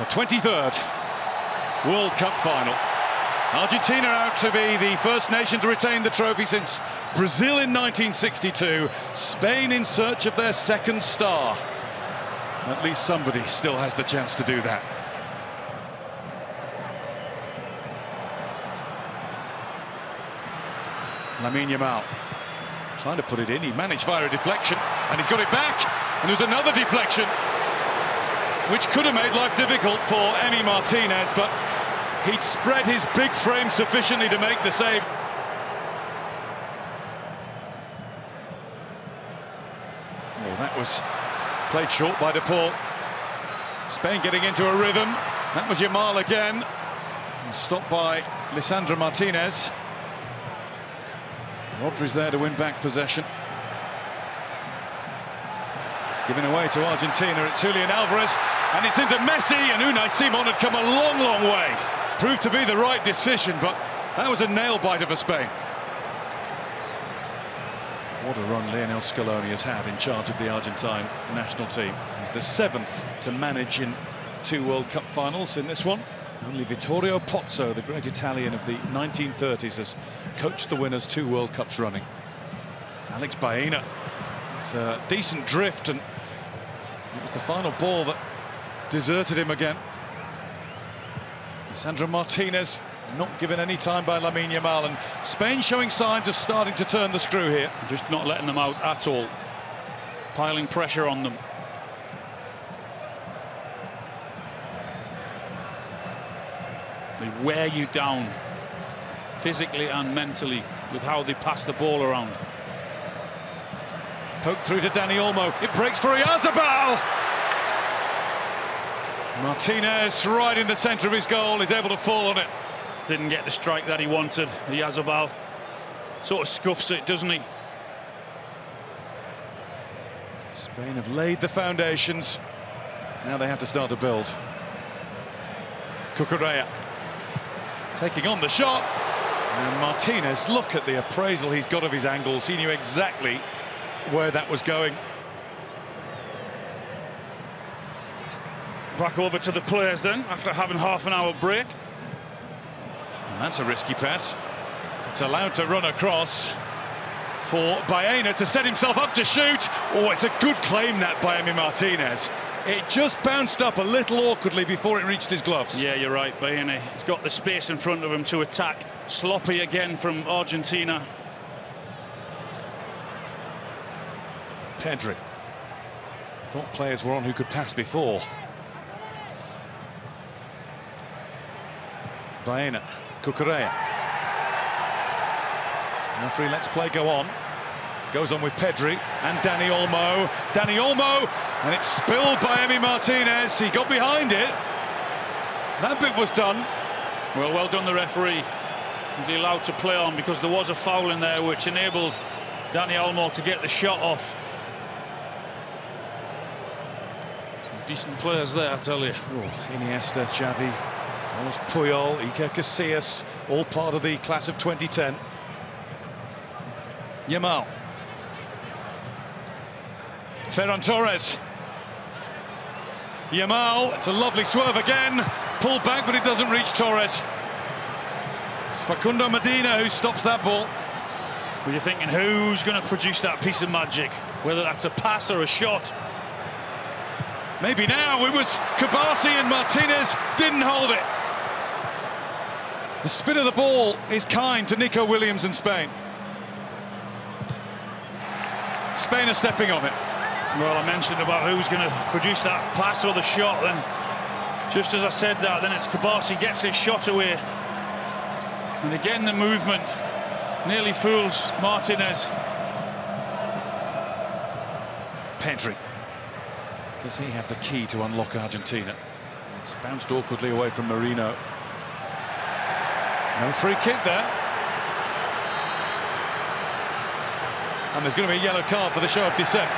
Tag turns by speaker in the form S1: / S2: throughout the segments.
S1: The 23rd World Cup final. Argentina out to be the first nation to retain the trophy since Brazil in 1962. Spain in search of their second star. At least somebody still has the chance to do that. Lamine Yamal trying to put it in. He managed via a deflection, and he's got it back. And there's another deflection, which could have made life difficult for Emi Martinez, but he'd spread his big frame sufficiently to make the save. Oh, that was played short by De Paul. Spain getting into a rhythm. That was Yamal again. And stopped by Lisandro Martinez. Rodri's there to win back possession. Giving away to Argentina, it's Julian Alvarez, and it's into Messi, and Unai Simon had come a long, long way. Proved to be the right decision, but that was a nail-biter for Spain. What a run Lionel Scaloni has had in charge of the Argentine national team. He's the 7th to manage in 2 World Cup finals in this one. Only Vittorio Pozzo, the great Italian of the 1930s, has coached the winners 2 World Cups running. Alex Baena. It's a decent drift, and it was the final ball that deserted him again. Lisandro Martinez not given any time by Lamine Yamal, and Spain showing signs of starting to turn the screw here.
S2: Just not letting them out at all. Piling pressure on them. They wear you down physically and mentally with how they pass the ball around.
S1: Poke through to Dani Olmo. It breaks for Oyarzabal. Martinez right in the centre of his goal, is able to fall on it.
S2: Didn't get the strike that he wanted. Oyarzabal sort of scuffs it, doesn't he?
S1: Spain have laid the foundations. Now they have to start to build. Cucurella taking on the shot. And Martinez, look at the appraisal he's got of his angles. He knew exactly where that was going.
S2: Back over to the players then, after having half an hour break.
S1: And that's a risky pass. It's allowed to run across for Baena to set himself up to shoot. Oh, it's a good claim that by Emi Martinez. It just bounced up a little awkwardly before it reached his gloves.
S2: Yeah, you're right, Baena. He's got the space in front of him to attack. Sloppy again from Argentina.
S1: Pedri. Thought players were on who could pass before. Baena, Cucurella. Referee lets play go on. Goes on with Pedri and Dani Olmo. Dani Olmo, and it's spilled by Emi Martinez. He got behind it. That bit was done.
S2: Well done, the referee. Was he allowed to play on because there was a foul in there which enabled Dani Olmo to get the shot off. Some decent players there, I tell you.
S1: Oh, Iniesta, Xavi, Carlos Puyol, Iker Casillas, all part of the class of 2010. Yamal. Ferran Torres. Yamal, it's a lovely swerve again. Pulled back, but it doesn't reach Torres. It's Facundo Medina who stops that ball.
S2: Well, you're thinking, who's going to produce that piece of magic? Whether that's a pass or a shot.
S1: Maybe now. It was Kabasi, and Martinez didn't hold it. The spin of the ball is kind to Nico Williams and Spain. Spain are stepping on it.
S2: Well, I mentioned about who's going to produce that pass or the shot, then just as I said that, then it's Kabasi gets his shot away. And again, the movement nearly fools Martinez.
S1: Pedri. Does he have the key to unlock Argentina? It's bounced awkwardly away from Marino. No free kick there. And there's going to be a yellow card for the show of dissent.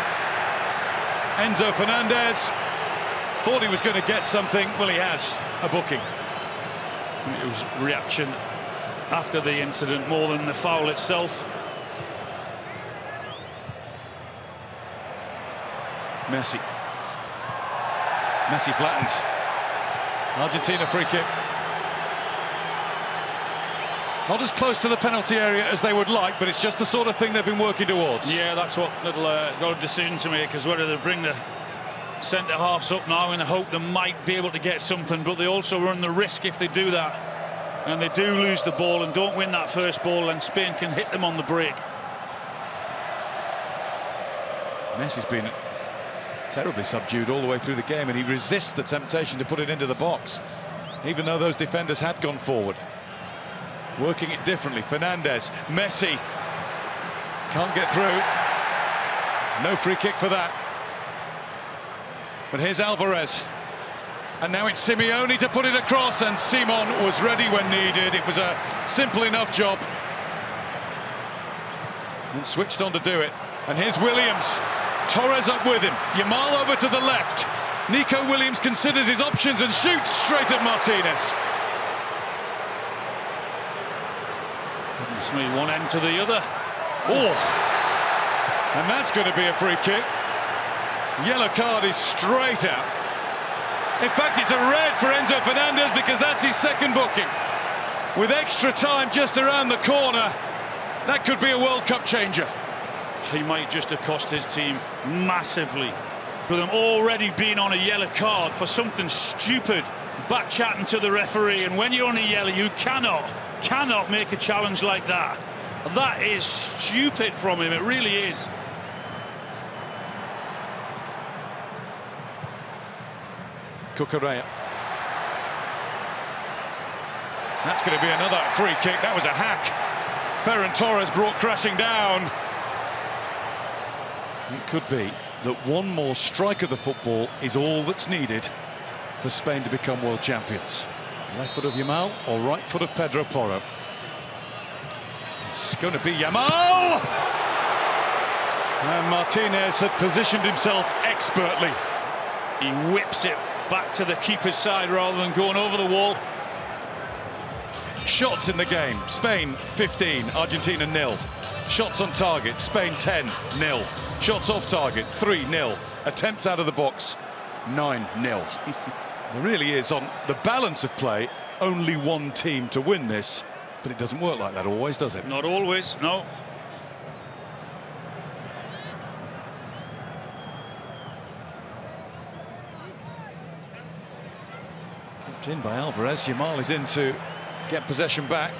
S1: Enzo Fernandez thought he was going to get something. Well, he has a booking.
S2: It was reaction after the incident more than the foul itself.
S1: Messi flattened. Argentina free kick. Not as close to the penalty area as they would like, but it's just the sort of thing they've been working towards.
S2: Yeah, that's what little got a decision to make, is whether they bring the centre halves up now in the hope they might be able to get something, but they also run the risk if they do that, and they do lose the ball and don't win that first ball, and Spain can hit them on the break.
S1: Messi's been terribly subdued all the way through the game, and he resists the temptation to put it into the box, even though those defenders had gone forward. Working it differently. Fernandez, Messi can't get through. No free kick for that. But here's Alvarez, and now it's Simeone to put it across, and Simon was ready when needed. It was a simple enough job, and switched on to do it. And here's Williams, Torres up with him, Yamal over to the left. Nico Williams considers his options and shoots straight at Martinez.
S2: It's me one end to the other.
S1: Oh, and that's going to be a free kick. Yellow card is straight out. In fact, it's a red for Enzo Fernandez, because that's his second booking. With extra time just around the corner, that could be a World Cup changer.
S2: He might just have cost his team massively. With them already being on a yellow card for something stupid, back chatting to the referee, and when you're on a yellow, you cannot make a challenge like that. That is stupid from him, it really is.
S1: Cucurella. That's going to be another free kick. That was a hack. Ferran Torres brought crashing down. It could be that one more strike of the football is all that's needed for Spain to become world champions. Left foot of Yamal or right foot of Pedro Porro. It's going to be Yamal! And Martinez had positioned himself expertly.
S2: He whips it back to the keeper's side rather than going over the wall.
S1: Shots in the game, Spain 15, Argentina 0. Shots on target, Spain 10, 0. Shots off target, 3-0. Attempts out of the box, 9-0. There really is, on the balance of play, only one team to win this, but it doesn't work like that always, does it?
S2: Not always, no.
S1: Kept in by Alvarez. Yamal is in to get possession back.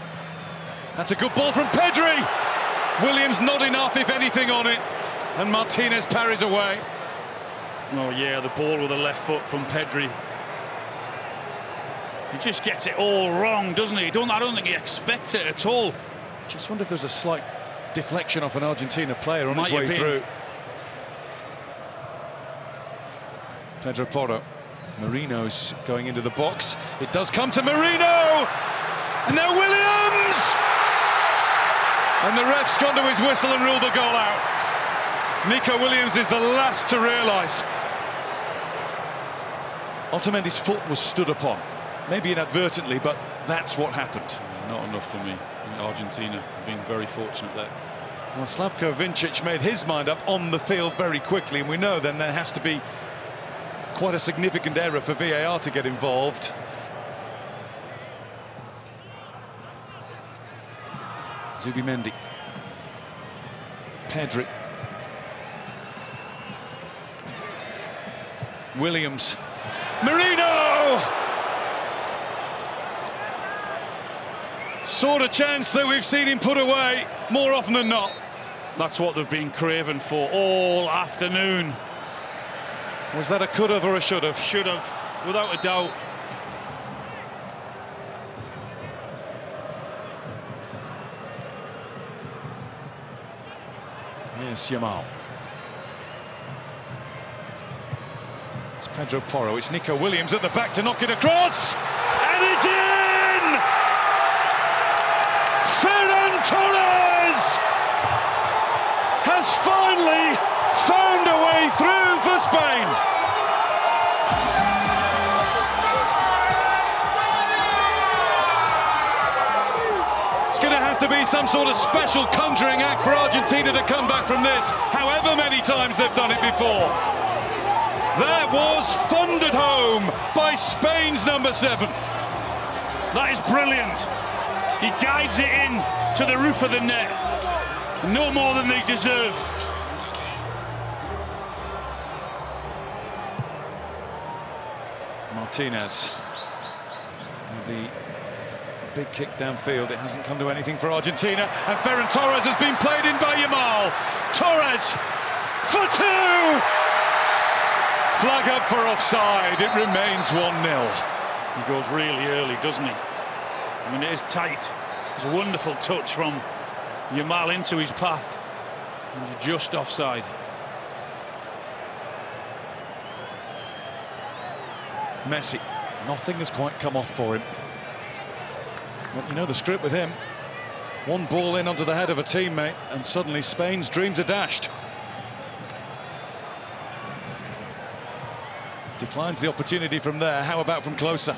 S1: That's a good ball from Pedri. Williams not enough, if anything, on it, and Martinez parries away.
S2: Oh yeah, the ball with the left foot from Pedri. He just gets it all wrong, doesn't he? I don't think he expects it at all.
S1: Just wonder if there's a slight deflection off an Argentina player on his way through. Pedro Porro. Marino's going into the box. It does come to Marino! And now Williams! And the ref's gone to his whistle and ruled the goal out. Nico Williams is the last to realise. Otamendi's foot was stood upon. Maybe inadvertently, but that's what happened.
S2: Not enough for me. Argentina have been very fortunate there.
S1: Well, Slavko Vincic made his mind up on the field very quickly, and we know then there has to be quite a significant error for VAR to get involved. Zubimendi. Pedri. Williams. Marino! Sort of chance that we've seen him put away more often than not.
S2: That's what they've been craving for all afternoon.
S1: Was that a could have or a should have?
S2: Should have, without a doubt.
S1: Here's Yamal. It's Pedro Porro, it's Nico Williams at the back to knock it across, and it's in! Ferran Torres has finally found a way through for Spain. It's going to have to be some sort of special conjuring act for Argentina to come back from this, however many times they've done it before. That was thundered home by Spain's number 7.
S2: That is brilliant. He guides it in to the roof of the net. No more than they deserve.
S1: Martinez. The big kick downfield. It hasn't come to anything for Argentina. And Ferran Torres has been played in by Yamal. Torres for 2! Flag up for offside. It remains 1-0.
S2: He goes really early, doesn't he? I mean, it is tight. It's a wonderful touch from Yamal into his path. He was just offside.
S1: Messi. Nothing has quite come off for him. But you know the script with him. One ball in onto the head of a teammate, and suddenly Spain's dreams are dashed. Declines the opportunity from there. How about from closer?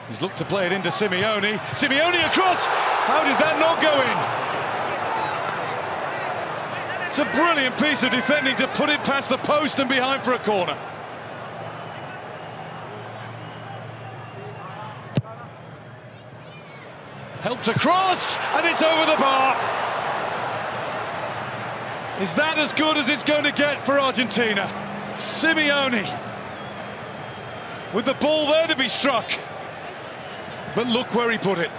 S1: He's looked to play it into Simeone. Simeone across! How did that not go in? It's a brilliant piece of defending to put it past the post and behind for a corner. Helped across, and it's over the bar. Is that as good as it's going to get for Argentina? Simeone with the ball there to be struck. But look where he put it.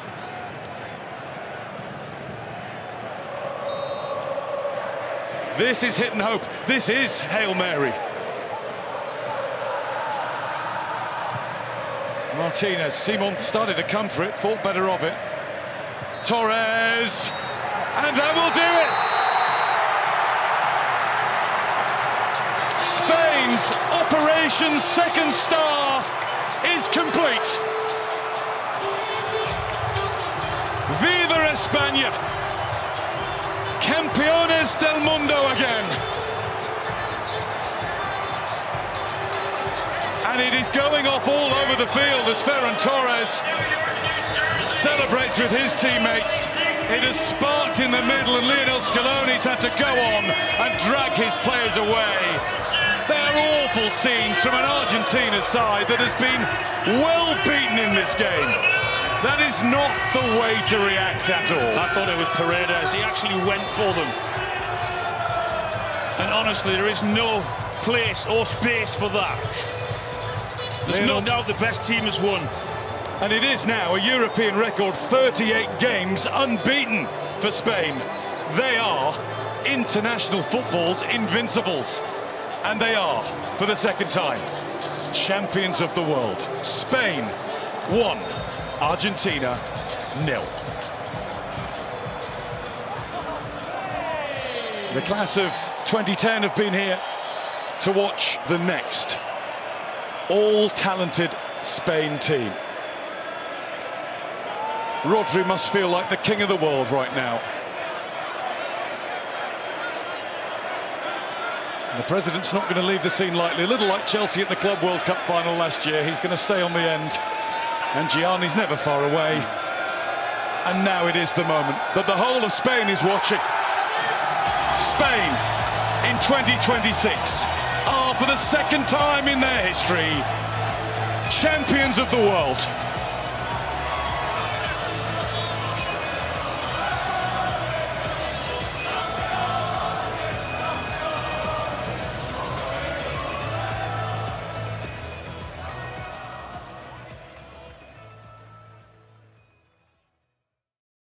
S1: This is hit and hope. This is Hail Mary. Martinez, Simon started to come for it, thought better of it. Torres, and that will do it. Spain's Operation Second Star is complete. Viva España! Campeones del Mundo again. And it is going off all over the field as Ferran Torres celebrates with his teammates. It has sparked in the middle, and Lionel Scaloni's had to go on and drag his players away. They are awful scenes from an Argentina side that has been well beaten in this game. That is not the way to react at all.
S2: I thought it was Paredes. He actually went for them. And honestly, there is no place or space for that. There's no doubt the best team has won.
S1: And it is now a European record 38 games unbeaten for Spain. They are international football's invincibles. And they are, for the second time, champions of the world. Spain 1, Argentina 0. The class of 2010 have been here to watch the next all-talented Spain team. Rodri must feel like the king of the world right now. And the president's not going to leave the scene lightly. A little like Chelsea at the Club World Cup final last year. He's going to stay on the end. And Gianni's never far away. And now it is the moment that the whole of Spain is watching. Spain in 2026 are, for the second time in their history, champions of the world.